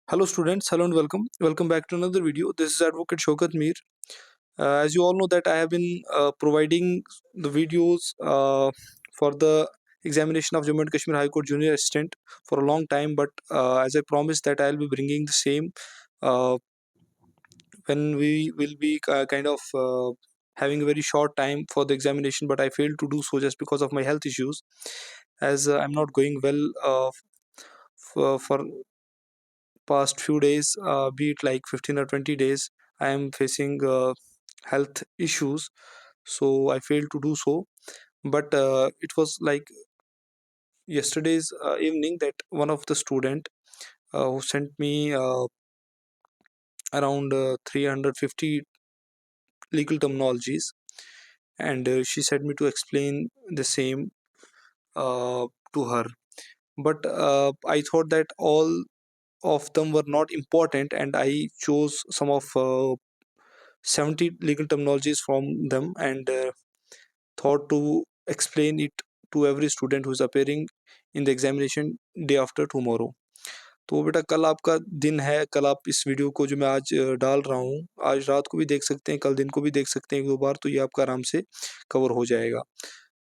Hello students, hello and welcome. Welcome back to another video. This is Advocate Shaukat Mir. As you all know that I have been providing the videos for the examination of Jammu and Kashmir High Court Junior Assistant for a long time, but as I promised that I'll be bringing the same uh, when we will be kind of having a very short time for the examination, but I failed to do so just because of my health issues, as I'm not going well for past few days, be it like 15 or 20 days. I am facing health issues, so I failed to do so. But it was like yesterday's evening that one of the student who sent me around 350 legal terminologies, and she said me to explain the same to her. But I thought that all of them were not important, and I chose some of 70 legal terminologies from them, and thought to explain it to every student who is appearing in the examination day after tomorrow. तो बेटा कल आपका दिन है, कल आप इस video को जो मैं आज डाल रहा हूँ, आज रात को भी देख सकते हैं, कल दिन को भी देख सकते हैं एक दो बार, तो ये आपका आराम से कवर हो जाएगा।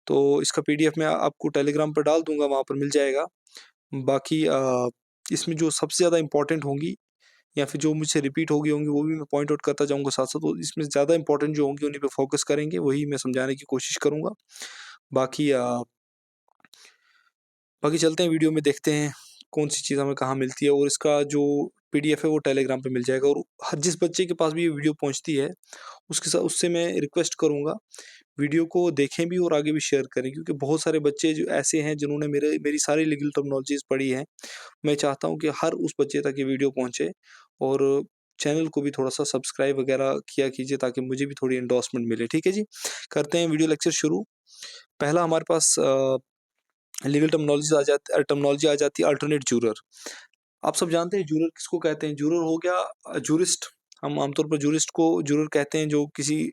तो इसका पीडीएफ मैं आपको टेलीग्राम पर डाल दूंगा, वहाँ पर मिल जाएगा। बाकी इसमें जो सबसे ज़्यादा इंपॉर्टेंट होंगी या फिर जो मुझसे रिपीट होगी होंगी वो भी मैं पॉइंट आउट करता जाऊँगा साथ-साथ। तो इसमें ज़्यादा इंपॉर्टेंट जो होंगी उन्हीं पे फ़ोकस करेंगे, वही मैं समझाने की कोशिश करूँगा। बाकी बाकी चलते हैं वीडियो में, देखते हैं कौन-सी चीज़ हमें कहाँ मिलती है, और इसका जो पीडीएफ है वो टेलीग्राम पे मिल जाएगा। और हर जिस बच्चे के पास भी ये वीडियो पहुँचती है, उससे मैं रिक्वेस्ट करूँगा, वीडियो को देखें भी और आगे भी शेयर करें, क्योंकि बहुत सारे बच्चे जो ऐसे हैं जिन्होंने मेरी सारी लीगल टर्मिनोलॉजीज़ पढ़ी हैं। मैं चाहता हूँ कि हर उस बच्चे तक ये वीडियो पहुँचे, और चैनल को भी थोड़ा-सा सब्सक्राइब वगैरह किया कीजिए ताकि मुझे भी थोड़ी एंडोर्समेंट मिले। ठीक है जी? करते हैं वीडियो लेक्चर शुरू। पहला हमारे पास लीगल टर्मिनोलॉजी आ जाती है अल्टरनेट जूरर। आप सब जानते हैं जूरर किसको कहते हैं? जूरर हो गया जूरिस्ट। हम आमतौर पर जूरिस्ट को जूरर कहते हैं, जो किसी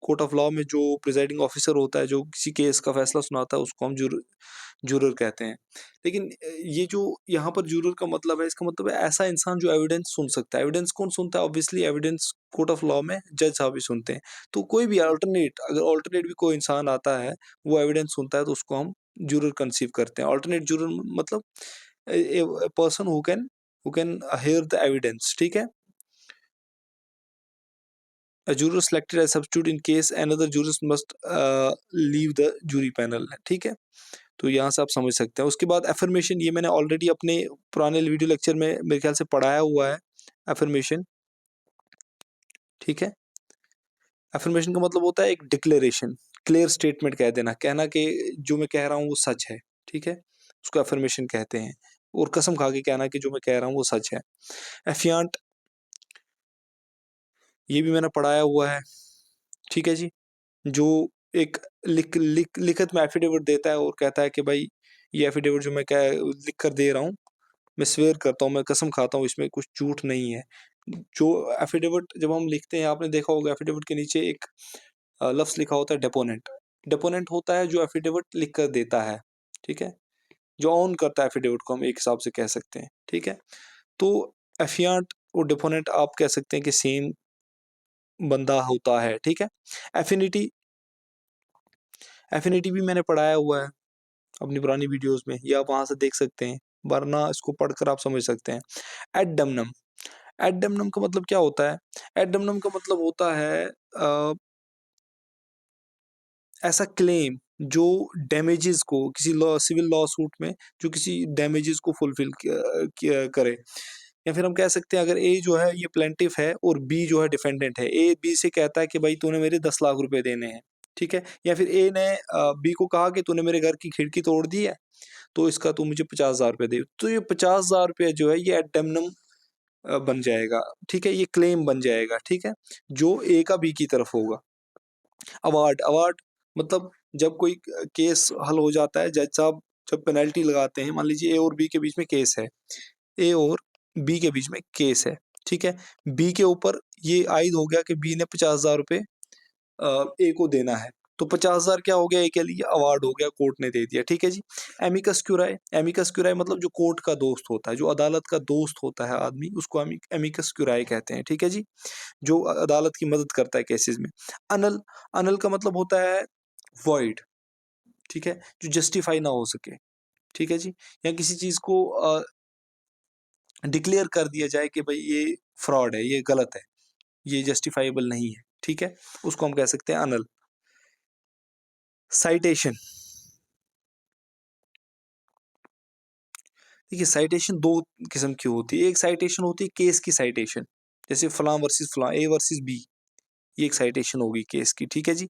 कोर्ट ऑफ लॉ में जो प्रिजाइडिंग ऑफिसर होता है, जो किसी केस का फैसला सुनाता है, उसको हम जूरर कहते हैं। लेकिन ये जो यहाँ पर जूरर का मतलब है, इसका मतलब है ऐसा इंसान जो एविडेंस सुन सकता है। एविडेंस कौन सुनता है? Obviously evidence court of law में जज साहब ही सुनते हैं। तो कोई भी अगर ऑल्टरनेट भी कोई इंसान आता है, वो एविडेंस सुनता है, तो उसको हम जूरर कंसीव करते हैं। ऑल्टरनेट जूरर मतलब a person who can hear the evidence। ठीक है? A juror selected as substitute in case another jurist must leave the jury panel। ठीक है? तो यहाँ से आप समझ सकते हैं। उसके बाद एफर्मेशन, ये मैंने ऑलरेडी अपने पुराने वीडियो लेक्चर में मेरे ख्याल से पढ़ाया हुआ है। एफर्मेशन, ठीक है? एफर्मेशन का मतलब होता है एक डिक्लेरेशन, क्लियर स्टेटमेंट कह देना, कहना कि जो मैं कह रहा हूँ वो सच है। ठीक है? उसको एफर्मेशन कहते हैं। और कसम खा के कहना कि जो मैं कह रहा हूँ वो सच है। एफियांट, ये भी मैंने पढ़ाया हुआ है। ठीक है जी? जो एक लिखित में एफिडेविट देता है और कहता है कि भाई ये एफिडेविट जो मैं लिख कर दे रहा हूँ, मैं स्वेयर करता हूँ, मैं कसम खाता हूँ, इसमें कुछ झूठ नहीं है। जो एफिडेविट जब हम लिखते हैं, आपने देखा होगा एफिडेविट के नीचे एक लफ्ज़ लिखा होता है डेपोनेंट। डेपोनेंट होता है जो एफिडेविट लिख कर देता है। ठीक है? जो ऑन करता है एफिडेविट को, हम एक हिसाब से कह सकते हैं। ठीक है? तो एफियांट और डेपोनेंट आप कह सकते हैं कि सेम बंदा होता है। ठीक है? एफिनिटी, एफिनिटी भी मैंने पढ़ाया हुआ है अपनी पुरानी वीडियोस में, या आप वहाँ से देख सकते हैं, वरना इसको पढ़कर आप समझ सकते हैं। एड डमनम, एड डमनम का मतलब क्या होता है? एड डमनम का मतलब होता है ऐसा क्लेम जो डैमेजेस को किसी सिविल लॉ सूट में जो किसी डैमेजेस को फुलफिल करे। या फिर हम कह सकते हैं, अगर ए जो है ये प्लेंटिफ है और बी जो है डिफेंडेंट है, ए बी से कहता है कि भाई तूने मेरे 10 लाख रुपए देने हैं। ठीक है? या फिर ए ने बी को कहा कि तूने मेरे घर की खिड़की तोड़ दी है, तो इसका तू मुझे 50,000 रुपए दे। तो ये 50,000 रुपए जो है ये एडेमनम बन जाएगा। ठीक है? ये क्लेम बन जाएगा। ठीक है? जो ए का बी की तरफ होगा। अवार्ड, अवार्ड मतलब जब कोई केस हल हो जाता है, जज साहब जब पेनल्टी लगाते हैं, मान लीजिए ए और बी के बीच में केस है, ए और बी के बीच में केस है। ठीक है? बी के ऊपर ये आयद हो गया कि बी ने 50,000 रुपए ए को देना है। तो 50,000 क्या हो गया, एक के लिए अवार्ड हो गया, कोर्ट ने दे दिया, ठीक है जी। एमिकस क्यूराए, एमिकस क्यूराए मतलब जो कोर्ट का दोस्त होता है, जो अदालत का दोस्त होता है आदमी, उसको एमिकस क्यूराए कहते हैं, ठीक है जी। जो अदालत की मदद करता है केसेस में। अनल, अनल का मतलब होता है वॉइड, ठीक है, जो जस्टिफाई ना हो सके, ठीक है जी। या किसी चीज को डिक्लेयर कर दिया जाए कि भाई ये फ्रॉड है, ये गलत है, ये जस्टिफाइबल नहीं है, ठीक है, उसको हम कह सकते हैं अनल। साइटेशन, देखिए साइटेशन दो किस्म की होती है। एक साइटेशन होती है केस की साइटेशन, जैसे फलां वर्सेस फलां, ए वर्सेस बी, ये एक साइटेशन होगी केस की, ठीक है जी।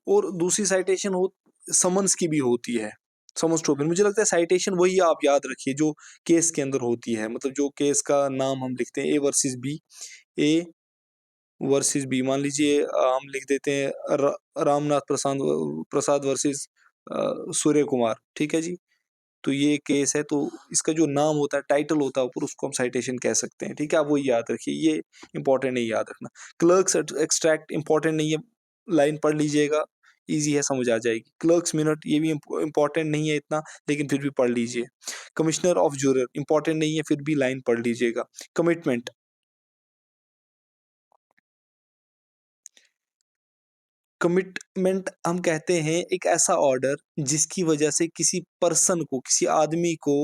और दूसरी साइटेशन हो समन्स की भी होती है, समन्स टू अपीयर। मुझे लगता है साइटेशन वही आप याद रखिए जो केस के अंदर होती है, मतलब जो केस का नाम हम लिखते हैं A versus B, A versus B, मान लीजिए हम लिख देते हैं रामनाथ प्रसाद प्रसाद वर्सेस सूर्य कुमार, ठीक है जी। तो ये केस है, तो इसका जो नाम होता है, टाइटल होता है ऊपर, उसको हम साइटेशन कह सकते हैं, ठीक है। आप वो याद रखिए, ये इंपॉर्टेंट नहीं याद रखना। क्लर्क्स एक्सट्रैक्ट इंपॉर्टेंट नहीं है, लाइन पढ़ लीजिएगा, इजी है, समझ आ जाएगी। क्लर्क्स मिनट ये भी इंपॉर्टेंट नहीं है इतना, लेकिन फिर भी पढ़ लीजिए। कमिश्नर ऑफ जूरर इंपॉर्टेंट नहीं है, फिर भी लाइन पढ़ लीजिएगा। कमिटमेंट, कमिटमेंट हम कहते हैं एक ऐसा ऑर्डर जिसकी वजह से किसी पर्सन को, किसी आदमी को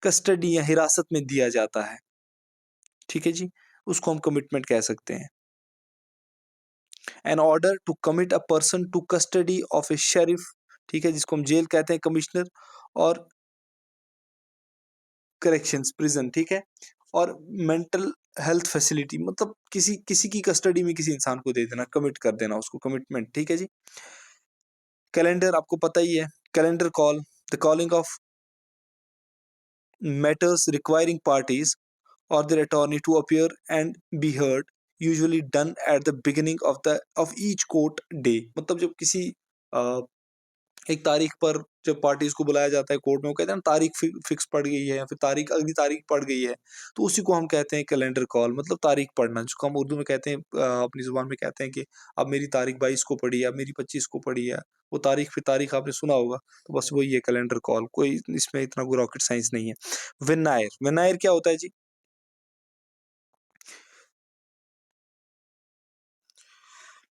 कस्टडी या हिरासत में दिया जाता है, ठीक है जी, उसको हम कमिटमेंट कह सकते हैं। An order to commit a person to custody of a sheriff, ठीक है, जिसको हम जेल कहते हैं, कमिश्नर, और करेक्शंस प्रिजन, ठीक है, और मेंटल हेल्थ फैसिलिटी, मतलब किसी किसी की कस्टडी में किसी इंसान को दे देना, कमिट कर देना उसको, कमिटमेंट, ठीक है जी। कैलेंडर आपको पता ही है, calendar call, the calling of matters requiring parties or their attorney to appear and be heard, usually done at the beginning of each court day। मतलब जब किसी अ, एक तारीख पर जब पार्टीज को बुलाया जाता है कोर्ट में, वो कहते हैं ना तारीख फिक्स पड़ गई है, या फिर तारीख, अगली तारीख पड़ गई है, तो उसी को हम कहते हैं कैलेंडर कॉल, मतलब तारीख पढ़ना, जिसको हम उर्दू में कहते हैं, अपनी जुबान में कहते हैं कि अब मेरी तारीख 22 को पड़ी है, अब मेरी 25 को पड़ी है, वो तारीख फिर तारीख आपने सुना होगा, तो बस वही है कैलेंडर कॉल, कोई इसमें इतना कोई रॉकेट साइंस नहीं है। विनायर, विनायर क्या होता है जी?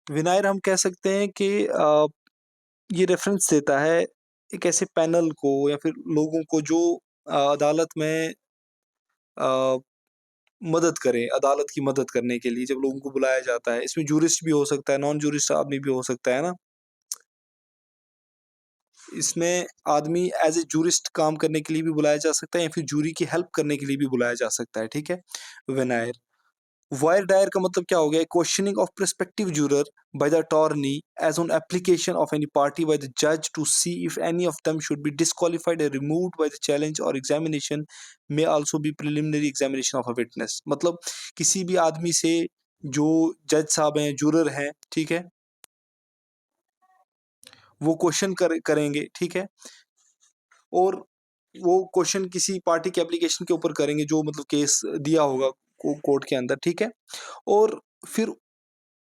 विनायर हम कह सकते हैं कि ये रेफरेंस देता है एक ऐसे पैनल को या फिर लोगों को जो अदालत में अ, मदद करें, अदालत की मदद करने के लिए जब लोगों को बुलाया जाता है। इसमें जूरिस्ट भी हो सकता है, नॉन जूरिस्ट आदमी भी हो सकता है ना? इसमें आदमी एज़ ए जूरिस्ट काम करने के लिए भी बुलाया जा सकता है, या फिर जूरी की हेल्प करने के लिए भी बुलाया जा सकता है, ठीक है? वेनायर। वायर डायर का मतलब क्या हो गया? Questioning of prospective juror by the attorney as on application of any party by the judge to see if any of them should be disqualified or removed by the challenge or examination may also be preliminary examination of a witness। मतलब किसी भी आदमी से जो जज साहब हैं, juror हैं, ठीक है, वो क्वेश्चन करेंगे, ठीक है, और वो क्वेश्चन किसी पार्टी के एप्लीकेशन के ऊपर करेंगे जो मतलब केस दिया होगा कोर्ट के अंदर, ठीक है, और फिर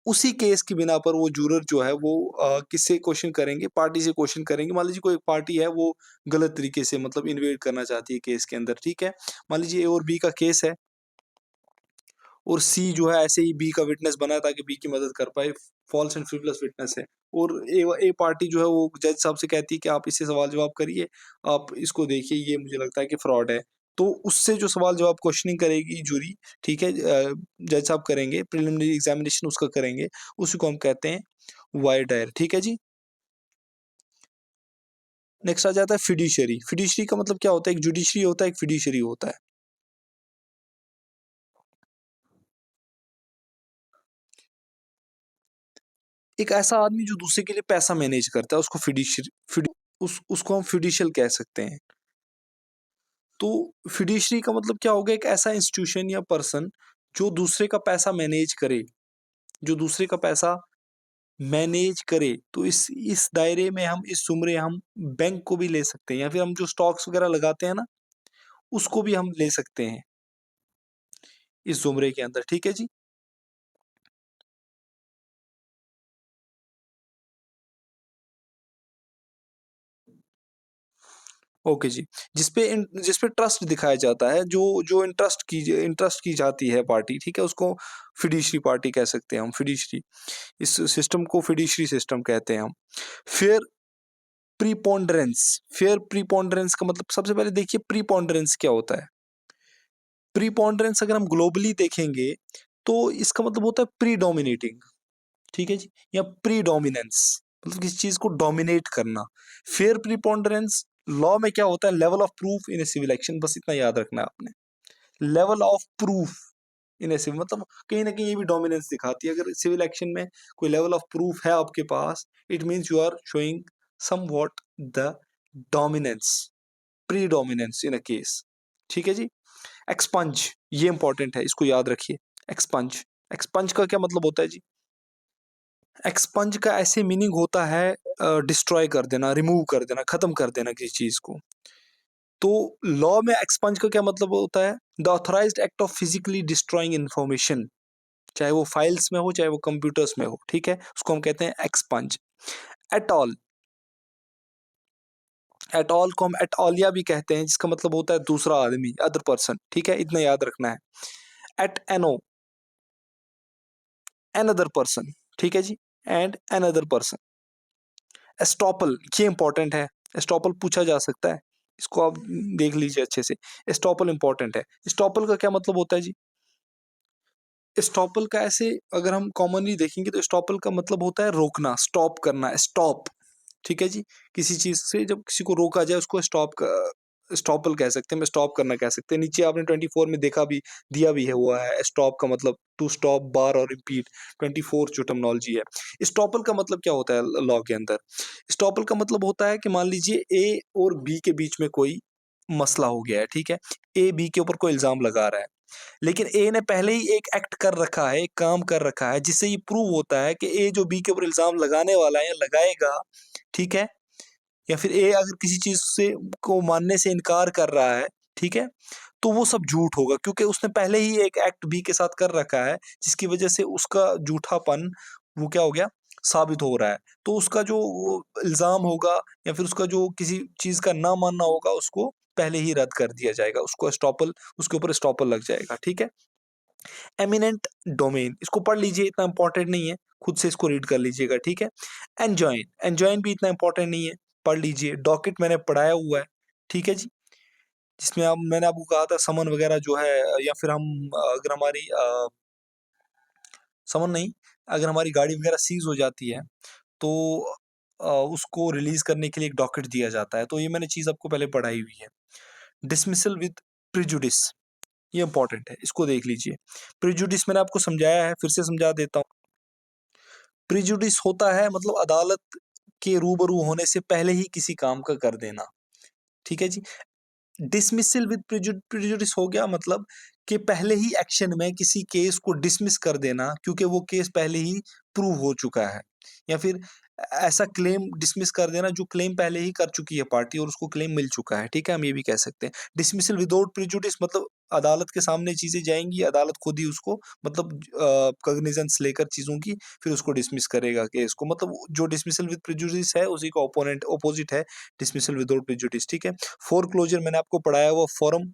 उसी केस की बिना पर वो जूरर जो है वो किससे क्वेश्चन करेंगे? पार्टी से क्वेश्चन करेंगे। मान लीजिए कोई पार्टी है, वो गलत तरीके से मतलब इन्वेड करना चाहती है केस के अंदर, ठीक है? मान लीजिए ए और बी का केस है, और सी जो है ऐसे ही बी का विटनेस बना है ताकि बी की मदद कर पाए, फॉल्स एंड फ्रिवलेस विटनेस है, और ए पार्टी जो है वो जज साहब से कहती है कि आप इससे सवाल जवाब करिए, आप इसको देखिए, ये मुझे लगता है कि फ्रॉड है। तो उससे जो सवाल जवाब क्वेश्चनिंग करेगी जूरी, ठीक है, जज साहब करेंगे, प्रिलिमिनरी एग्जामिनेशन उसका करेंगे, उसी को हम कहते हैं वायर डायर, ठीक है जी। नेक्स्ट आ जाता है फिड्यूशियरी। फिड्यूशियरी का मतलब क्या होता है? एक जुडिशरी होता है, एक फिड्यूशियरी होता है। एक ऐसा आदमी जो दूसरे के लिए पैसा मैनेज करता है, उसको उसको हम फिड्यूशियल कह सकते हैं। तो फिड्यूशियरी का मतलब क्या हो गया? एक ऐसा इंस्टीट्यूशन या पर्सन जो दूसरे का पैसा मैनेज करे, जो दूसरे का पैसा मैनेज करे। तो इस दायरे में हम, इस ज़ुमरे हम बैंक को भी ले सकते हैं, या फिर हम जो स्टॉक्स वगैरह लगाते हैं ना, उसको भी हम ले सकते हैं। इस ज़ुमरे के अंदर, ठीक है जी? ओके जी। जिस पे ट्रस्ट दिखाया जाता है, जो जो इंटरेस्ट की जाती है पार्टी, ठीक है? उसको फिड्यूशरी पार्टी कह सकते हैं हम, फिड्यूशरी। इस सिस्टम को फिड्यूशरी सिस्टम कहते हैं हम। फेयर फेयर प्रीपोंडेरेंस का मतलब सबसे पहले देखिए प्रीपोंडेरेंस क्या होता है? प्रीपोंडेरेंस अगर हम ग्लोबली देखेंगे, तो इसका मतलब होता है प्रीडोमिनेटिंग, ठीक है जी? या प्रीडोमिनेंस मतलब किसी चीज़ को डोमिनेट करना। फेयर प्रीपोंडेरेंस लॉ में क्या होता है? Level of proof in a civil action, बस इतना याद रखना है आपने। Level of proof in a civil मतलब कहीं न कहीं ये भी डोमिनेंस दिखाती है। अगर सिविल एक्शन में कोई लेवल ऑफ प्रूफ है आपके पास, it means you are showing somewhat the dominance, predominance in a case, ठीक है जी? एक्सपंज, ये इंपॉर्टेंट है, इसको याद रखिए। एक्सपंज, एक्सपंज का क्या मतलब होता है जी? एक्सपंज का ऐसे मीनिंग होता है डिस्ट्रॉय कर देना, रिमूव कर देना, खत्म कर देना किसी चीज को। तो लॉ में एक्सपंज का क्या मतलब होता है? The authorised act of physically destroying information, चाहे वो फाइल्स में हो, चाहे वो कंप्यूटर्स में हो, ठीक है? उसको हम कहते हैं expunge. At all, at all को हम एट ऑलिया भी कहते हैं, जिसका मतलब होता है दूसरा आदमी, अदर पर्सन, ठीक है? इतना याद रखना है। एट एनो, एन अदर पर्सन, ठीक है जी? And an other person. Estoppel, ये इंपॉर्टेंट है। एस्टॉपल पूछा जा सकता है, इसको आप देख लीजिए अच्छे से। एस्टॉपल इंपॉर्टेंट है। एस्टॉपल का क्या मतलब होता है जी? एस्टॉपल का ऐसे अगर हम कॉमनली देखेंगे तो एस्टॉपल का मतलब होता है रोकना, स्टॉप करना, स्टॉप, ठीक है जी? किसी चीज से जब किसी को रोका जाए उसको स्टॉपल कह सकते हैं, मैं स्टॉप करना कह सकते हैं। नीचे आपने 24 में देखा भी, दिया भी है हुआ है स्टॉप का मतलब टू स्टॉप, बार और रिपीट, 24 जो टर्मिनोलॉजी है। स्टॉपल का मतलब क्या होता है लॉ के अंदर? स्टॉपल का मतलब होता है कि मान लीजिए ए और बी के बीच में कोई मसला हो गया है, ठीक है? ए बी के ऊपर कोई इल्जाम लगा रहा है, लेकिन ए ने पहले ही एक एक्ट कर रखा है, एक काम कर रखा है, जिससे ये प्रूव होता है कि ए जो बी के ऊपर इल्जाम लगाने वाला है या लगाएगा, ठीक है? या फिर ए अगर किसी चीज से को मानने से इनकार कर रहा है, ठीक है? तो वो सब झूठ होगा, क्योंकि उसने पहले ही एक एक्ट बी के साथ कर रखा है, जिसकी वजह से उसका झूठापन वो क्या हो गया? साबित हो रहा है। तो उसका जो वो इल्जाम होगा या फिर उसका जो किसी चीज का ना मानना होगा, उसको पहले ही रद्द कर दिया जाएगा, उसको स्टॉपल, उसके ऊपर स्टॉपल लग जाएगा, ठीक है? एमिनेंट डोमेन, इसको पढ़ लीजिए, इतना इंपॉर्टेंट नहीं है, खुद से इसको रीड कर लीजिएगा, ठीक है? एंजॉइन, एंजॉइन भी इतना इंपॉर्टेंट नहीं है, पढ़ लीजिए, डॉकेट मैंने पढ़ाया हुआ है, ठीक है जी? जिसमें अब मैंने आपको कहा था समन वगैरह जो है, या फिर हम अगर हमारी समन नहीं, अगर हमारी गाड़ी वगैरह सीज हो जाती है, तो उसको रिलीज करने के लिए एक डॉकेट दिया जाता है, तो ये मैंने चीज आपको पहले पढ़ाई हुई है। डिसमिसल विद प्रिजुडिस, ये इंपॉर्टेंट है, इसको देख लीजिए। प्रिजुडिस मैंने आपको समझाया है, फिर से समझा देता हूँ। प्रिजुडिस होता है मतलब अदालत के रूबरू होने से पहले ही किसी काम का कर देना, ठीक है जी? डिसमिसल विद प्रिजुडिस हो गया मतलब कि पहले ही एक्शन में किसी केस को डिसमिस कर देना, क्योंकि वो केस पहले ही प्रूव हो चुका है, या फिर ऐसा क्लेम डिसमिस कर देना जो क्लेम पहले ही कर चुकी है पार्टी और उसको क्लेम मिल चुका है, ठीक है? हम ये भी कह सकते हैं। डिसमिसल विदाउट प्रिजुडिस मतलब अदालत के सामने चीजें जाएंगी, अदालत खुद ही उसको मतलब कॉग्निजेंस लेकर चीजों की, फिर उसको डिसमिस करेगा केस को, मतलब जो डिसमिसल विद प्रिजुडिस है उसी का ओपोजिट है डिसमिसल विदाउट प्रिजुडिस, ठीक है? फोरक्लोजर मैंने आपको पढ़ाया हुआ, फोरम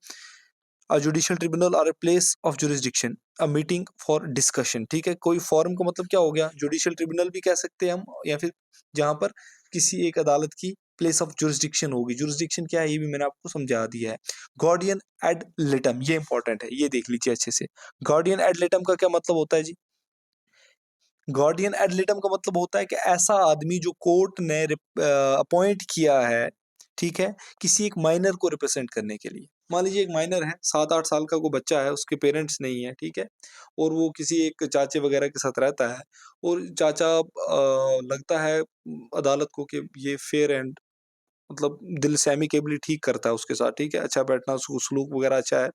अ जुडिशियल ट्रिब्यूनल और a place of jurisdiction, a meeting for discussion, ठीक है? कोई फोरम का मतलब क्या हो गया? जुडिशियल ट्रिब्यूनल भी कह सकते हैं हम, या फिर जहां पर किसी एक अदालत की प्लेस ऑफ जुरिस्डिक्शन होगी। जुरिस्डिक्शन क्या है ये भी मैंने आपको समझा दिया है। गार्डियन एड लिटम, ये इंपॉर्टेंट है, ये देख लीजिए अच्छे से। गार्डियन एड लिटम का क्या मतलब होता है जी? गार्डियन एड लिटम का मतलब होता है कि ऐसा आदमी जो कोर्ट ने अपॉइंट किया है, ठीक है, किसी एक माइनर को रिप्रेजेंट करने के लिए। मान लीजिए एक माइनर है, 7-8 साल का कोई बच्चा है, उसके पेरेंट्स नहीं है, ठीक है, और वो किसी एक चाचे वगैरह के साथ रहता है, और चाचा लगता है अदालत को कि ये फेयर एंड मतलब दिल से एमिकेबली ठीक करता है उसके साथ, ठीक है, अच्छा बैठना, सलूक वगैरह अच्छा है,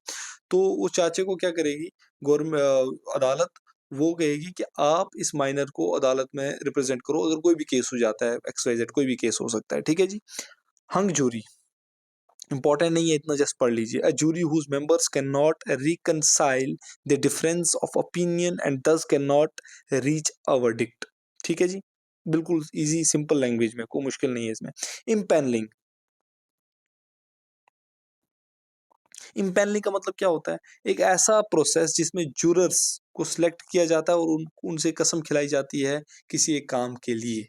तो वो चाचे को क्या करेगी गवर्नमेंट अदालत, वो कहेगी कि आप इस माइनर को अदालत में रिप्रेजेंट करो, अगर कोई भी केस हो जाता है, XYZ कोई भी केस हो सकता है, ठीक है जी? हंग जूरी, इंपॉर्टेंट नहीं है इतना, जस्ट पढ़ लीजिए। A jury whose members can not reconcile the difference of opinion and thus can not reach a verdict. ठीक है जी, बिल्कुल इजी सिंपल लैंग्वेज में, कोई मुश्किल नहीं है इसमें। इम्पैनलिंग, इम्पैनलिंग का मतलब क्या होता है? एक ऐसा प्रोसेस जिसमें जूरर्स को सिलेक्ट किया जाता है और उनसे कसम खिलाई जाती है किसी एक काम के लिए।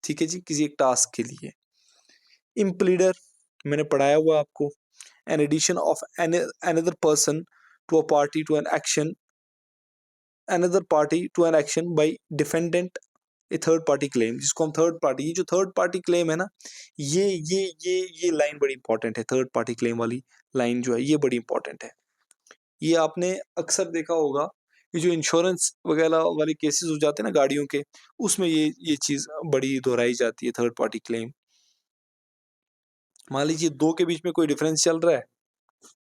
ठीक है जी, किसी एक टास्क के लिए। इम्प्लीडर मैंने पढ़ाया हुआ आपको, an addition of another person to a party to an action, another party to an action by defendant A third party claim, जिसको हम थर्ड पार्टी, ये जो थर्ड पार्टी क्लेम है ना, ये लाइन बड़ी इंपॉर्टेंट है। थर्ड पार्टी क्लेम वाली लाइन जो है ये बड़ी इंपॉर्टेंट है। ये आपने अक्सर देखा होगा, ये जो इंश्योरेंस वगैरह वाले केसेस हो जाते हैं ना गाड़ियों के, उसमें ये चीज बड़ी दोहराई जाती है, थर्ड पार्टी क्लेम। मान लीजिए दो के बीच में कोई डिफरेंस चल रहा है,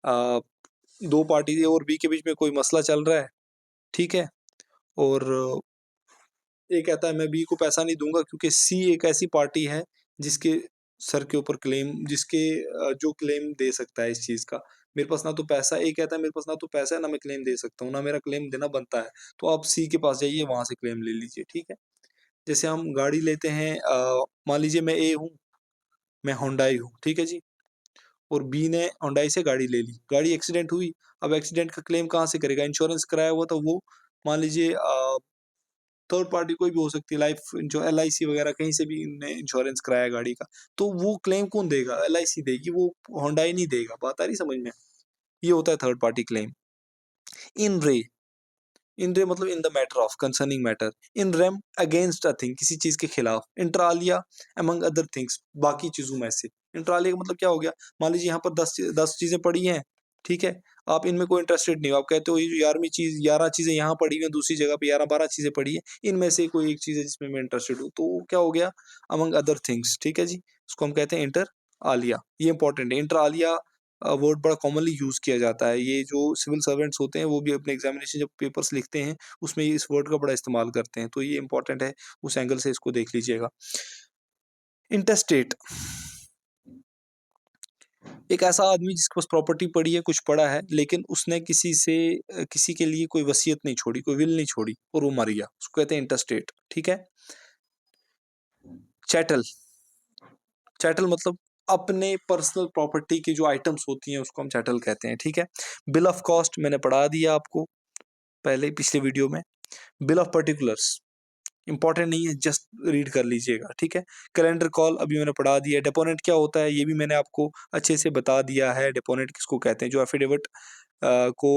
आ, दो पार्टी ए और बी के बीच में कोई मसला चल रहा है, ठीक है, और ए कहता है मैं बी को पैसा नहीं दूंगा क्योंकि सी एक ऐसी पार्टी है जिसके सर के ऊपर क्लेम, जिसके जो क्लेम दे सकता है इस चीज का। मेरे पास ना तो पैसा, ए कहता है मेरे पास ना तो पैसा है ना मैं क्लेम दे सकता हूँ, ना मेरा क्लेम देना बनता है, तो आप सी के पास जाइए, वहां से क्लेम ले लीजिए। ठीक है, जैसे हम गाड़ी लेते हैं, मान लीजिए मैं ए हूँ, मैं होंडाई हूँ, ठीक है जी, और बी ने होंडाई से गाड़ी ले ली, गाड़ी एक्सीडेंट हुई। अब एक्सीडेंट का क्लेम कहाँ से करेगा? इंश्योरेंस कराया हुआ तो वो, मान लीजिए थर्ड पार्टी कोई भी हो सकती है, लाइफ जो LIC वगैरह कहीं से भी इनने इंश्योरेंस कराया गाड़ी का, तो वो क्लेम कौन देगा? LIC देगी, वो होंडाई नहीं देगा। बात आ रही समझ में? ये होता है थर्ड पार्टी क्लेम। इन रे, इन रे मतलब in the matter of, concerning matter. In rem against a thing, किसी चीज के खिलाफ। इंट्रालिया अमंग अदर थिंग्स, बाकी चीजों में से। इंट्रालिया का मतलब क्या हो गया? मान लीजिए यहाँ पर 10 चीजें पड़ी हैं, ठीक है, आप इनमें कोई इंटरेस्टेड नहीं हो, आप कहते हो ये 11 चीजें यहाँ पड़ी हुई हैं, दूसरी जगह पे 11-12 चीजें पड़ी है, इनमें से कोई एक चीज है जिसमें मैं इंटरेस्टेड हूँ, तो वो क्या हो गया? Among other things. ठीक है जी, उसको हम कहते हैं इंटर आलिया। ये इंपॉर्टेंट है, इंटर आलिया वर्ड बड़ा कॉमनली यूज किया जाता है। ये जो सिविल सर्वेंट्स होते हैं वो भी अपने एग्जामिनेशन जब पेपर्स लिखते हैं उसमें इस वर्ड का बड़ा इस्तेमाल करते हैं, तो ये इंपॉर्टेंट है, उस एंगल से इसको देख लीजिएगा। इंटरस्टेट, एक ऐसा आदमी जिसके पास प्रॉपर्टी पड़ी है, कुछ पड़ा है, लेकिन उसने किसी के लिए कोई वसीयत नहीं छोड़ी, कोई विल नहीं छोड़ी, और वो मर गया, उसको कहते हैं इंटरस्टेट। ठीक है। चैटल, चैटल मतलब अपने पर्सनल प्रॉपर्टी की जो आइटम्स होती हैं उसको हम चैटल कहते हैं। ठीक है। बिल ऑफ कॉस्ट मैंने पढ़ा दिया आपको पहले पिछले वीडियो में। बिल ऑफ पर्टिकुलर्स इंपॉर्टेंट नहीं है, जस्ट रीड कर लीजिएगा। ठीक है। कैलेंडर कॉल अभी मैंने पढ़ा दिया। डेपोनेट क्या होता है ये भी मैंने आपको अच्छे से बता दिया है। डेपोनेट किसको कहते हैं? जो एफिडेविट को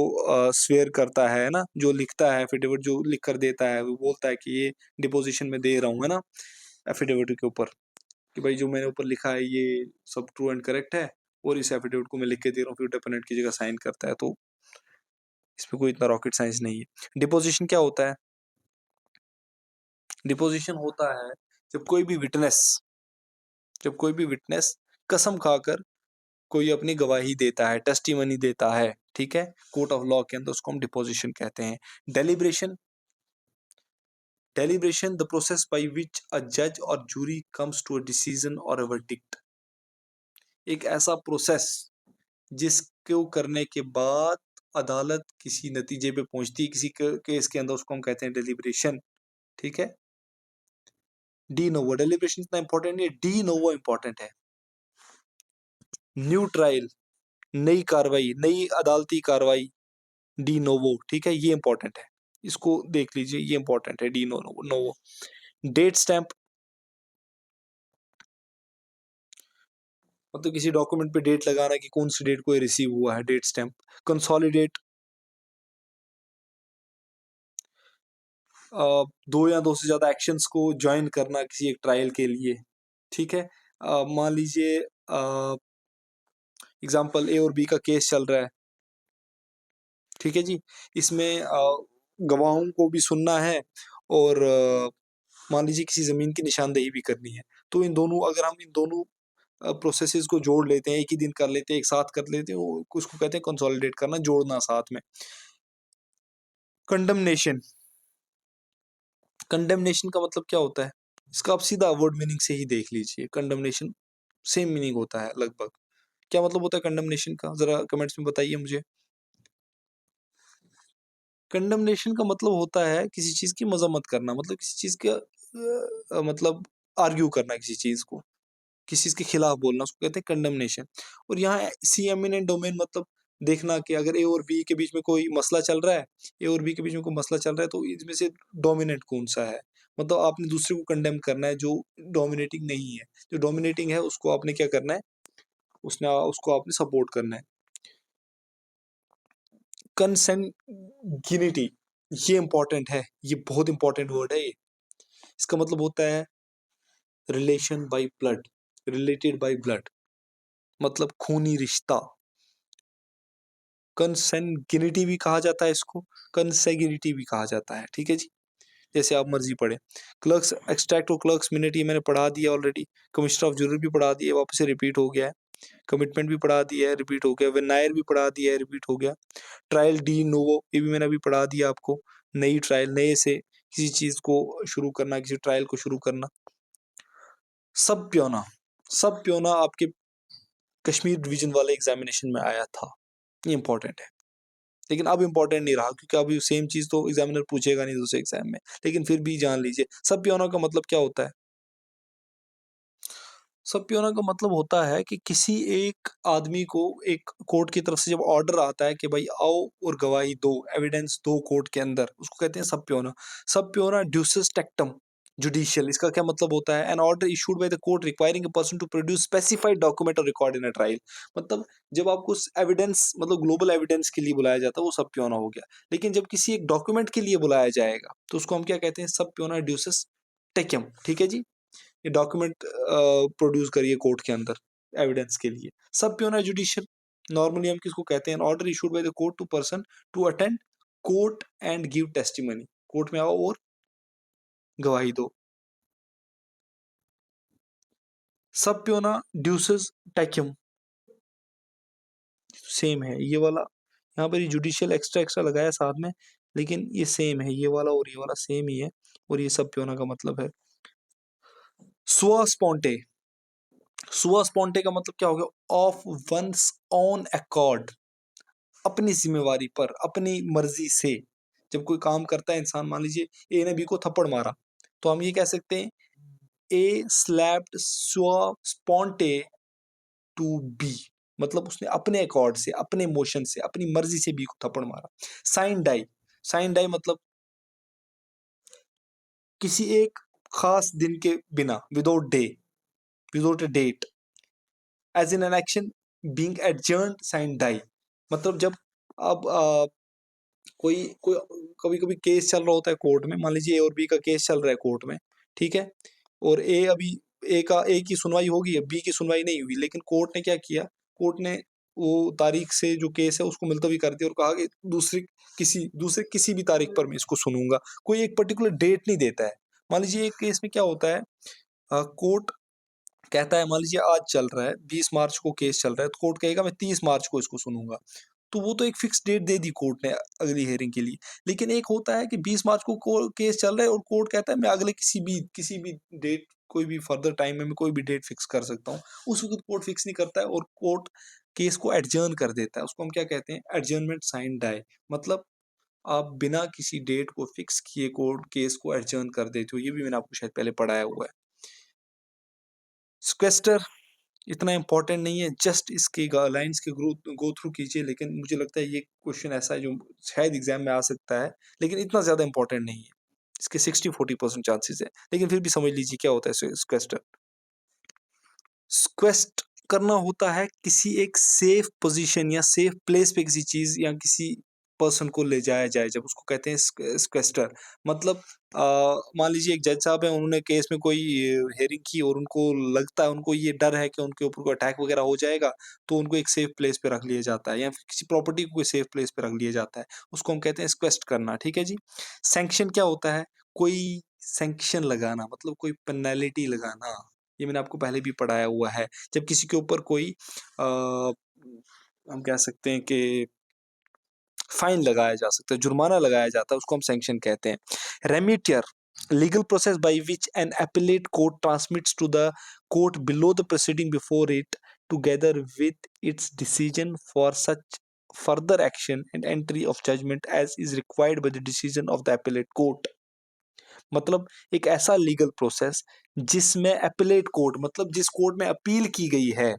स्वेयर करता है ना, जो लिखता है एफिडेविट, जो लिख कर देता है, वो बोलता है कि ये डिपोजिशन में दे रहा हूँ, है ना, एफिडेविट के ऊपर, कि भाई जो मैंने ऊपर लिखा है ये सब ट्रू एंड करेक्ट है, और इस एफिडेविट को मैं लिख के दे रहा हूँ, फिर डेपोनेट की जगह साइन करता है। तो इसमें कोई इतना रॉकेट साइंस नहीं है। डिपोजिशन क्या होता है? डिपोजिशन होता है जब कोई भी विटनेस, जब कोई भी विटनेस कसम खाकर कोई अपनी गवाही देता है, टेस्टिमनी देता है, ठीक है, कोर्ट ऑफ लॉ के अंदर, उसको हम डिपोजिशन कहते हैं। Deliberation, deliberation the process by which a जज or jury comes to a decision or a verdict. एक ऐसा प्रोसेस जिसको करने के बाद अदालत किसी नतीजे पे पहुंचती है किसी केस के अंदर, उसको हम कहते हैं डेलिब्रेशन। ठीक है। डी नोवो, डेलिब्रेशन इतना इंपॉर्टेंट नहीं है, डी नोवो इंपॉर्टेंट है। न्यू ट्रायल, नई कार्रवाई, नई अदालती कार्रवाई, डी नोवो। ठीक है, ये इंपॉर्टेंट है, इसको देख लीजिए, ये इंपॉर्टेंट है, de novo novo. Date stamp मतलब किसी डॉक्यूमेंट पे डेट लगाना कि कौन सी डेट को रिसीव हुआ है, डेट स्टैंप। कंसोलिडेट, दो या दो से ज्यादा एक्शंस को ज्वाइन करना किसी एक ट्रायल के लिए। ठीक है। मान लीजिए एग्जांपल ए और बी का केस चल रहा है, ठीक है जी, इसमें गवाहों को भी सुनना है, और मान लीजिए किसी जमीन की निशानदेही भी करनी है, तो इन दोनों, अगर हम इन दोनों प्रोसेसेस को जोड़ लेते हैं, एक ही दिन कर लेते हैं, एक साथ कर लेते हैं, उसको कहते हैं कंसोलिडेट करना, जोड़ना साथ में। कंडमनेशन, कंडेमनेशन का मतलब क्या होता है? इसका आप सीधा वर्ड मीनिंग से ही देख लीजिए, कंडमनेशन सेम मीनिंग होता है लगभग। क्या मतलब होता है कंडमनेशन का, जरा कमेंट्स में बताइए मुझे। कंडमनेशन का मतलब होता है किसी चीज की मजम्मत करना, मतलब किसी चीज का मतलब आर्ग्यू करना, किसी चीज को, किसी चीज के खिलाफ बोलना, उसको कहते हैं कंडमनेशन। और यहाँ सी एमिनेंट डोमेन मतलब देखना कि अगर ए और बी के बीच में कोई मसला चल रहा है, ए और बी के बीच में कोई मसला चल रहा है, तो इसमें से डोमिनेट कौन सा है, मतलब आपने दूसरे को कंडेम करना है जो डोमिनेटिंग नहीं है। जो डोमिनेटिंग है उसको आपने क्या करना है, उसको आपने सपोर्ट करना है। कंसेंगिनिटी, ये इंपॉर्टेंट है, ये बहुत इंपॉर्टेंट वर्ड है ये। इसका मतलब होता है relation by blood, related by blood, मतलब खूनी रिश्ता। कंसेंगिनिटी भी कहा जाता है इसको, कंसेगिनिटी भी कहा जाता है, ठीक है जी, जैसे आप मर्जी पढ़े। क्लर्क्स एक्सट्रैक्ट और क्लर्क्स मिनट ये मैंने पढ़ा दिया ऑलरेडी। कमिश्नर ऑफ जरूर भी पढ़ा दिया, वापस से रिपीट हो गया है। कमिटमेंट भी पढ़ा दिया है, रिपीट हो गया। वेनायर भी पढ़ा दिया है, रिपीट हो गया। ट्रायल डी नोवो, ये भी मैंने अभी पढ़ा दिया आपको। नई ट्रायल, नए से किसी चीज को शुरू करना, किसी ट्रायल को शुरू करना। सब प्योना, सब प्योना आपके कश्मीर डिवीजन वाले एग्जामिनेशन में आया था, ये इंपॉर्टेंट है। लेकिन अब इंपॉर्टेंट नहीं रहा, क्योंकि अभी सेम चीज तो एग्जामिनर पूछेगा नहीं दूसरे एग्जाम में, लेकिन फिर भी जान लीजिए सब प्योना का मतलब क्या होता है। सब प्योना का मतलब होता है कि किसी एक आदमी को एक कोर्ट की तरफ से जब ऑर्डर आता है कि भाई आओ और गवाही दो, एविडेंस दो कोर्ट के अंदर, उसको कहते हैं सब प्योना। सब प्योना ड्यूसस टेक्टम जुडिशियल, इसका क्या मतलब होता है, an order issued by the court requiring a person to produce specified document और रिकॉर्ड इन अ ट्रायल। मतलब जब आपको एविडेंस, मतलब ग्लोबल एविडेंस के लिए बुलाया जाता है, वो सब प्योना हो गया। लेकिन जब किसी एक डॉक्यूमेंट के लिए बुलाया जाएगा तो उसको हम क्या कहते हैं, सब प्योना ड्यूसस टेक्यम, ठीक है जी। ये डॉक्यूमेंट प्रोड्यूस करिए कोर्ट के अंदर एविडेंस के लिए। सब प्योना जुडिशियल, नॉर्मली हम किसको कहते हैं, order issued by the court to person to attend court and give testimony, court में आओ और गवाही दो। सब प्योना ड्यूसेस टैक्यम, सेम है ये वाला। यहाँ पर ये जुडिशियल एक्स्ट्रा एक्स्ट्रा लगाया साथ में, लेकिन ये सेम है, ये वाला और ये वाला सेम ही है। और ये सब प्योना का मतलब है सुआ स्पॉन्टे। सुआ स्पॉन्टे का मतलब क्या हो गया, ऑफ वंस ओन अकॉर्ड, अपनी जिम्मेवारी पर, अपनी मर्जी से। जब कोई काम करता है इंसान, मान लीजिए ए ने बी को थप्पड़ मारा, तो हम ये कह सकते हैं ए स्लैप्ड स्पॉन्टे टू बी, मतलब उसने अपने अकॉर्ड से, अपने मोशन से, अपनी मर्जी से बी को थप्पड़ मारा। साइन डाई, साइन डाई मतलब किसी एक खास दिन के बिना, without day, without a date, as in an action being adjourned sine die, मतलब जब अब कोई कोई कभी कभी केस चल रहा होता है कोर्ट में, मान लीजिए ए और बी का केस चल रहा है कोर्ट में, ठीक है। और ए की सुनवाई होगी, बी की सुनवाई नहीं हुई, लेकिन कोर्ट ने क्या किया, कोर्ट ने वो तारीख से जो केस है उसको मुलतवी कर दिया और कहा कि दूसरे किसी भी तारीख पर मैं इसको सुनूंगा। कोई एक पर्टिकुलर डेट नहीं देता है। मान लीजिए एक केस में क्या होता है, कोर्ट कहता है, मान लीजिए आज चल रहा है, 20 मार्च को केस चल रहा है, तो कोर्ट कहेगा मैं 30 मार्च को इसको सुनूंगा। तो वो तो एक फिक्स डेट दे दी कोर्ट ने अगली हियरिंग के लिए। लेकिन एक होता है कि 20 मार्च को केस चल रहा है और कोर्ट कहता है मैं अगले किसी भी डेट, कोई भी फर्दर टाइम में मैं कोई भी डेट फिक्स कर सकता हूँ। उस वक्त कोर्ट फिक्स नहीं करता है और कोर्ट केस को एडजर्न कर देता है, उसको हम क्या कहते हैं, एडजर्नमेंट साइन डाई। मतलब आप बिना किसी डेट को फिक्स किए कोर्ट केस को एडजर्न कर देते हो, ये भी मैंने आपको शायद पहले पढ़ाया हुआ है। स्क्वेस्टर इतना इंपॉर्टेंट नहीं है, जस्ट इसके लाइंस के गो थ्रू कीजिए। लेकिन मुझे लगता है ये क्वेश्चन ऐसा है जो शायद एग्जाम में आ सकता है, लेकिन इतना ज्यादा इंपॉर्टेंट नहीं है। इसके 60-40% चांसेस है, लेकिन फिर भी समझ लीजिए क्या होता है स्क्वेस्टर। स्क्वेस्ट करना होता है किसी एक सेफ पोजीशन या सेफ प्लेस पे किसी चीज या किसी पर्सन को ले जाया जाए, जब उसको कहते हैं स्क्वेस्टर। मतलब मान लीजिए एक जज साहब है, उन्होंने केस में कोई हेयरिंग की और उनको लगता है, उनको ये डर है कि उनके ऊपर कोई अटैक वगैरह हो जाएगा, तो उनको एक सेफ प्लेस पे रख लिया जाता है, या फिर किसी प्रॉपर्टी को कोई सेफ प्लेस पे रख लिया जाता है, उसको हम कहते हैं स्क्वेस्ट करना, ठीक है जी। सैंक्शन क्या होता है, कोई सैंक्शन लगाना, मतलब कोई पेनल्टी लगाना। ये मैंने आपको पहले भी पढ़ाया हुआ है। जब किसी के ऊपर कोई हम कह सकते हैं कि फाइन लगाया जा सकता है, जुर्माना लगाया जाता है, उसको हम सैंक्शन कहते हैं। Remittitur, legal process by which an appellate court transmits to the court below the proceeding before it together with its decision for such further action and entry of judgment as is required by the decision of the appellate court. मतलब एक ऐसा legal process जिसमें appellate court मतलब जिस court में appeal की गई है,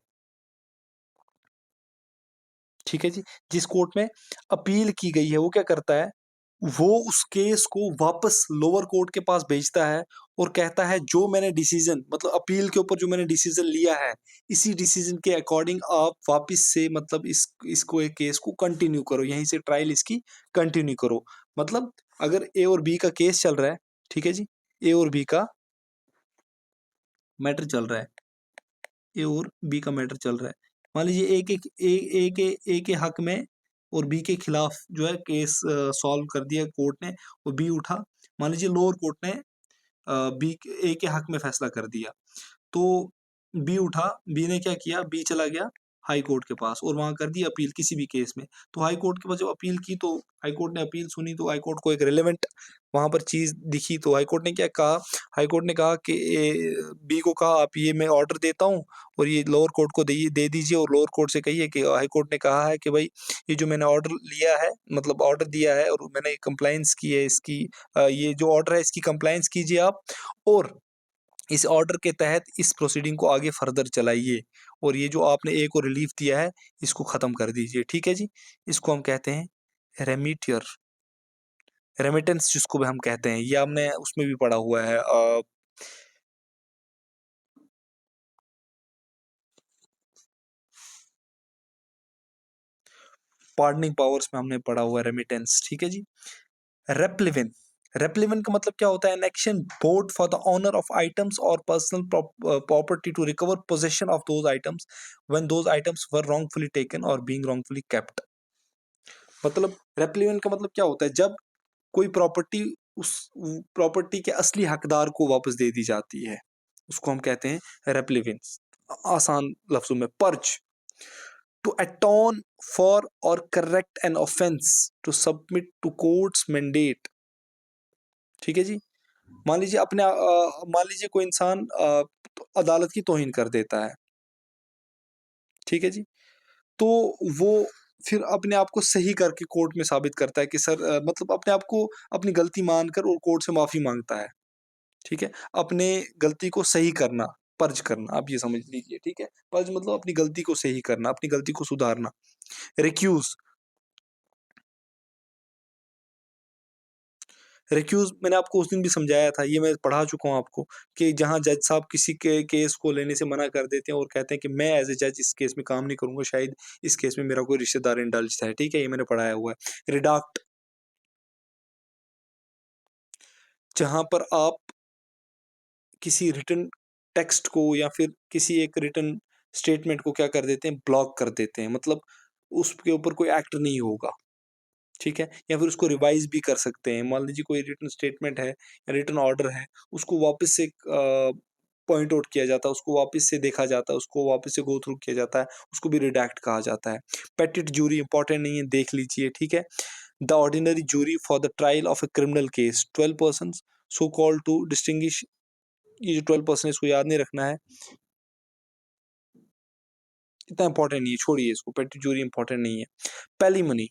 ठीक है जी, जिस कोर्ट में अपील की गई है वो क्या करता है, वो उस केस को वापस लोअर कोर्ट के पास भेजता है और कहता है जो मैंने डिसीजन मतलब अपील के ऊपर जो मैंने डिसीजन लिया है, इसी डिसीजन के अकॉर्डिंग आप वापस से मतलब इसको एक केस को कंटिन्यू करो, यहीं से ट्रायल इसकी कंटिन्यू करो। मतलब अगर ए और बी का केस चल रहा है, ठीक है जी, ए और बी का मैटर चल रहा है, ए और बी का मैटर चल रहा है। मान लीजिए ए के हक में और बी के खिलाफ जो है केस सॉल्व कर दिया कोर्ट ने और बी उठा। मान लीजिए लोअर कोर्ट ने बी ए के हक में फैसला कर दिया, तो बी उठा, बी ने क्या किया, बी चला गया हाई कोर्ट के पास और वहां कर दी अपील किसी भी केस में। तो हाई कोर्ट के पास जब अपील की तो हाई कोर्ट ने अपील सुनी, तो हाई कोर्ट को एक रिलेवेंट वहां पर चीज दिखी, तो हाई कोर्ट ने क्या कहा, हाई कोर्ट ने कहा कि बी को कहा आप ये मैं ऑर्डर देता हूँ और ये लोअर कोर्ट को दे दीजिए, और लोअर कोर्ट से कहिए कि हाई कोर्ट ने कहा है कि भाई ये जो मैंने ऑर्डर लिया है मतलब ऑर्डर दिया है और मैंने कंप्लाइंस की है इसकी, ये जो ऑर्डर है इसकी कंप्लाइंस कीजिए आप, और इस ऑर्डर के तहत इस प्रोसीडिंग को आगे फर्दर चलाइए, और ये जो आपने ए को रिलीफ दिया है इसको खत्म कर दीजिए। ठीक है जी, इसको हम कहते हैं रेमिटियर, रेमिटेंस जिसको भी हम कहते हैं, ये हमने उसमें भी पढ़ा हुआ है, पार्डनिंग पावर्स में हमने पढ़ा हुआ है रेमिटेंस। ठीक है जी, रेप्लिवन, रेप्लिवन का मतलब क्या होता है, an action brought for the owner of items or personal property to recover possession of those items when those items were wrongfully taken or being wrongfully kept. मतलब रेप्लिवेंट का मतलब क्या होता है, जब कोई प्रॉपर्टी उस प्रॉपर्टी के असली हकदार को वापस दे दी जाती है, उसको हम कहते हैं रेप्लिवेंस। आसान लफ्जों में पर्च, टू अटोन फॉर और correct an offense, to submit to court's mandate. ठीक है जी, मान लीजिए कोई इंसान अदालत की तौहीन कर देता है, ठीक है जी, तो वो फिर अपने आप को सही करके कोर्ट में साबित करता है कि सर मतलब अपने आप को अपनी गलती मानकर और कोर्ट से माफी मांगता है। ठीक है, अपने गलती को सही करना, पर्ज करना, आप ये समझ लीजिए। ठीक है, पर्ज मतलब अपनी गलती को सही करना, अपनी गलती को सुधारना। रिक्यूज, रिक्यूज मैंने आपको उस दिन भी समझाया था, ये मैं पढ़ा चुका हूँ आपको, कि जहाँ जज साहब किसी के केस को लेने से मना कर देते हैं और कहते हैं कि मैं एज ए जज इस केस में काम नहीं करूंगा, शायद इस केस में मेरा कोई रिश्तेदार इंडल्ज है। ठीक है, ये मैंने पढ़ाया हुआ है। रिडाक्ट, जहां पर आप किसी रिटन टेक्स्ट को या फिर किसी एक रिटन स्टेटमेंट को क्या कर देते हैं, ब्लॉक कर देते हैं, मतलब उसके ऊपर कोई एक्ट नहीं होगा। ठीक है, या फिर उसको रिवाइज भी कर सकते हैं। मान लीजिए कोई रिटन स्टेटमेंट है या रिटन ऑर्डर है, उसको वापस से पॉइंट आउट किया जाता है, उसको वापस से देखा जाता है, उसको वापस से गो थ्रू किया जाता है, उसको भी रिडैक्ट कहा जाता है। पेटिट जूरी इंपॉर्टेंट नहीं है, देख लीजिए। ठीक है, the ordinary jury for the trial of a criminal case 12 person, so called to distinguish, ये जो 12% इसको याद नहीं रखना है, इतना इंपॉर्टेंट नहीं है, छोड़िए इसको, पेटी जूरी इंपॉर्टेंट नहीं है। पैलीमनी,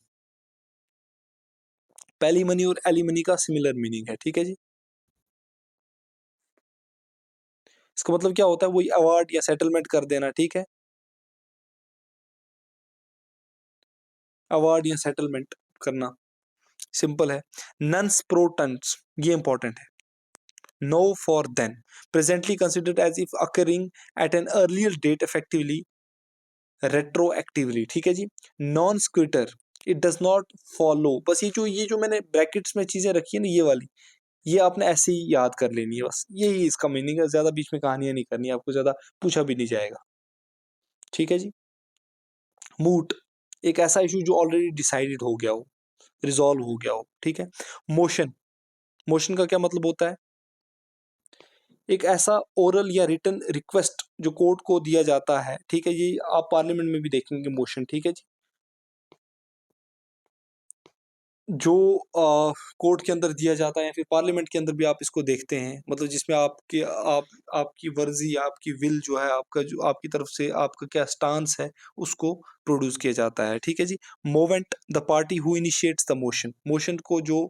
पैलीमनी और एलीमनी का सिमिलर मीनिंग है। ठीक है जी, इसका मतलब क्या होता है, वही अवार्ड या सेटलमेंट कर देना। ठीक है, अवार्ड या सेटलमेंट करना, सिंपल है। नन्स प्रो टन्स, ये इंपॉर्टेंट है। Now for then, presently considered as if occurring at an earlier date effectively retroactively. ठीक है जी, non sequitur, it does not follow, बस ये जो मैंने ब्रैकेट्स में चीजें रखी है ना, ये वाली, ये आपने ऐसे ही याद कर लेनी है, बस यही इसका मीनिंग है, ज्यादा बीच में कहानियां नहीं करनी, आपको ज्यादा पूछा भी नहीं जाएगा। ठीक है जी, मूट, एक ऐसा इशू जो ऑलरेडी डिसाइडेड हो गया हो, रिजॉल्व हो गया हो। ठीक है, मोशन, मोशन का क्या मतलब होता है, एक ऐसा ओरल या रिटन रिक्वेस्ट जो कोर्ट को दिया जाता है। ठीक है, ये आप पार्लियामेंट में भी देखेंगे मोशन। ठीक है जी, जो कोर्ट के अंदर दिया जाता है या फिर पार्लियामेंट के अंदर भी आप इसको देखते हैं, मतलब जिसमें आपकी वर्जी, आपकी विल जो है, आपका जो आपकी तरफ से आपका क्या स्टांस है, उसको प्रोड्यूस किया जाता है। ठीक है जी। Movant, the party who initiates the motion, motion को जो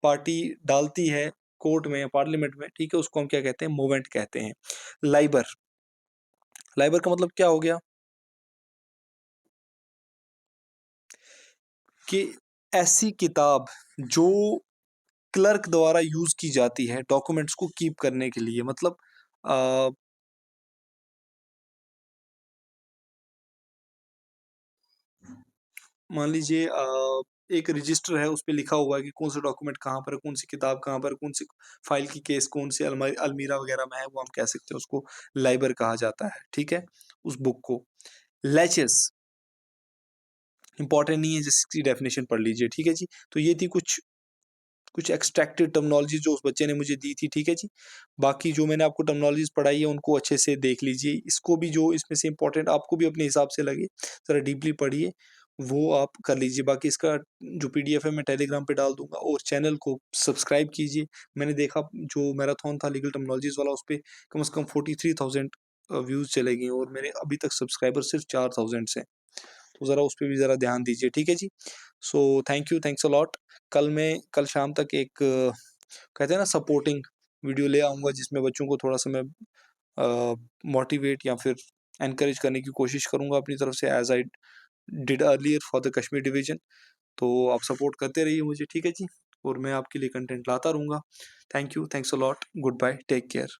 पार्टी डालती है कोर्ट में या पार्लियामेंट में, ठीक है, उसको हम क्या कहते हैं, मोवेंट कहते हैं। लाइबर, लाइबर का मतलब क्या हो गया कि ऐसी किताब जो क्लर्क द्वारा यूज की जाती है डॉक्यूमेंट्स को कीप करने के लिए, मतलब अ, मान लीजिए एक रजिस्टर है, उस पे लिखा हुआ है कि कौन सा डॉक्यूमेंट कहाँ पर है, कौन सी किताब कहाँ पर है, कौन सी फाइल की केस कौन सी अलमीरा वगैरह में है, वो हम कह सकते हैं उसको लाइबर कहा जाता है। ठीक है, उस बुक को। लैचेस इंपॉर्टेंट नहीं है, जिसकी डेफिनेशन पढ़ लीजिए। ठीक है जी। तो ये थी कुछ कुछ एक्सट्रैक्टेड टर्मिनोलॉजी जो उस बच्चे ने मुझे दी थी। ठीक है जी। बाकी जो मैंने आपको टर्मिनोलॉजीज पढ़ाई है उनको अच्छे से देख लीजिए। इसको भी जो इसमें से इंपॉर्टेंट आपको भी अपने हिसाब से लगे, ज़रा डीपली पढ़िए, वो आप कर लीजिए। बाकी इसका जो पीडीएफ है मैं टेलीग्राम पे डाल दूंगा, और चैनल को सब्सक्राइब कीजिए। मैंने देखा जो मैराथन था लीगल टर्मिनोलॉजीज वाला, उस पर कम से कम 43,000 व्यूज चले गए, और मेरे अभी तक सब्सक्राइबर सिर्फ 4,000 से। तो ज़रा उस पे भी ज़रा ध्यान दीजिए। ठीक है जी। So thank you, thanks a lot. कल शाम तक एक कहते हैं ना सपोर्टिंग वीडियो ले आऊँगा, जिसमें बच्चों को थोड़ा-सा मैं मोटिवेट या फिर एनकरेज करने की कोशिश करूँगा अपनी तरफ से, as I did earlier for the Kashmir division. तो आप सपोर्ट करते रहिए मुझे। ठीक है जी। और मैं आपके लिए कंटेंट लाता रहूँगा। Thank you, thanks a lot, goodbye, take care.